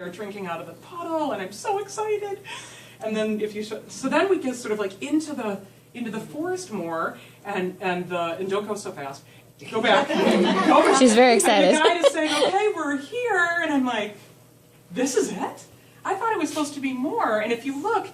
They're drinking out of the puddle, and I'm so excited. And then if you so then we get sort of like into the forest more, and don't go so fast. Go back. Go back. She's very excited. And the guide is saying, "Okay, we're here," and I'm like, "This is it? I thought it was supposed to be more." And if you look,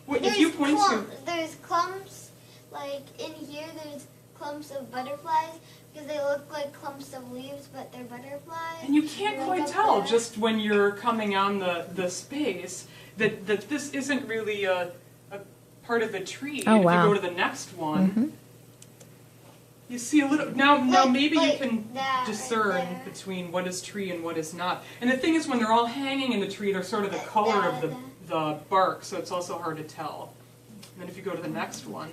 if you point to there's clumps, like in here, there's clumps of butterflies. Because they look like clumps of leaves, but they're butterflies. And you can't quite tell just when you're coming on the space that this isn't really a part of the tree. Oh, and wow. if you go to the next one, you see a little, now maybe you can discern right between what is tree and what is not. And the thing is, when they're all hanging in the tree, they're sort of the color of the bark, so it's also hard to tell. And then if you go to the next one,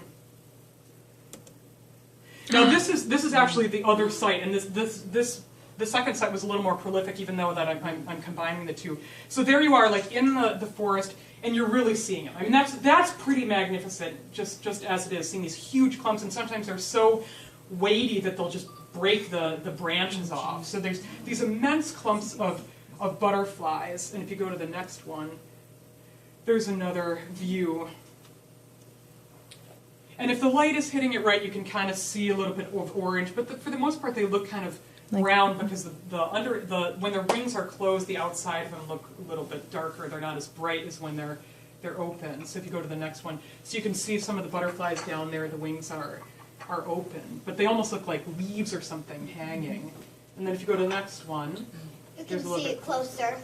now this is actually the other site, and the second site was a little more prolific, even though that I'm combining the two. So there you are, like in the forest, and you're really seeing it. I mean, that's pretty magnificent, just as it is, seeing these huge clumps, and sometimes they're so weighty that they'll just break the branches off. So there's these immense clumps of butterflies, and if you go to the next one, there's another view. And if the light is hitting it right, you can kind of see a little bit of orange, but for the most part, they look kind of brown because when their wings are closed, the outside of them look a little bit darker. They're not as bright as when they're open. So if you go to the next one, so you can see some of the butterflies down there. The wings are open, but they almost look like leaves or something hanging. And then if you go to the next one, you can see it closer.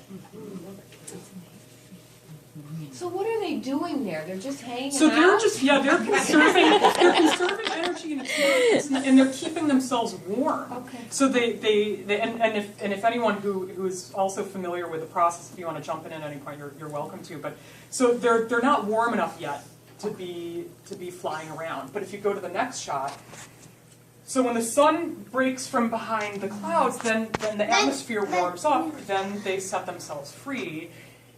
So what are they doing there? They're just hanging so out? they're conserving energy, and they're keeping themselves warm. Okay. So if anyone who is also familiar with the process, if you want to jump in at any point, you're welcome to. But so they're not warm enough yet to be flying around. But if you go to the next shot, so when the sun breaks from behind the clouds, then the atmosphere warms up. Then they set themselves free.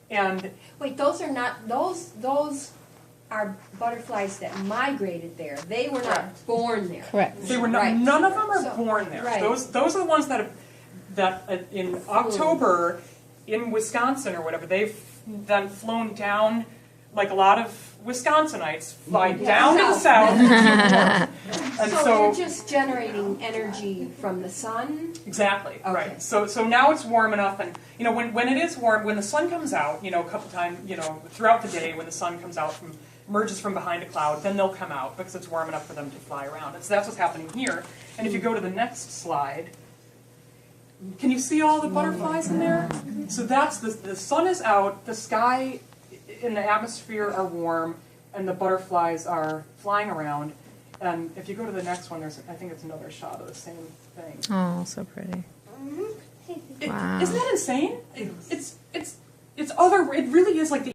And wait, those are butterflies that migrated there. They were not born there. Correct. They were not. Right. None of them are born there. Right. Those are the ones that in October in Wisconsin or whatever, they've then flown down, like a lot of Wisconsinites fly down to the south. And so they're just generating energy from the sun? Exactly, Okay. right. So now it's warm enough, and when it is warm, when the sun comes out, a couple times, throughout the day, when the sun comes out emerges from behind a cloud, then they'll come out because it's warm enough for them to fly around. And so that's what's happening here. And if you go to the next slide, can you see all the butterflies in there? So that's the sun is out, the sky in the atmosphere are warm, and the butterflies are flying around. And if you go to the next one, I think it's another shot of the same thing. Oh, so pretty. Wow. Isn't that insane? It really is like the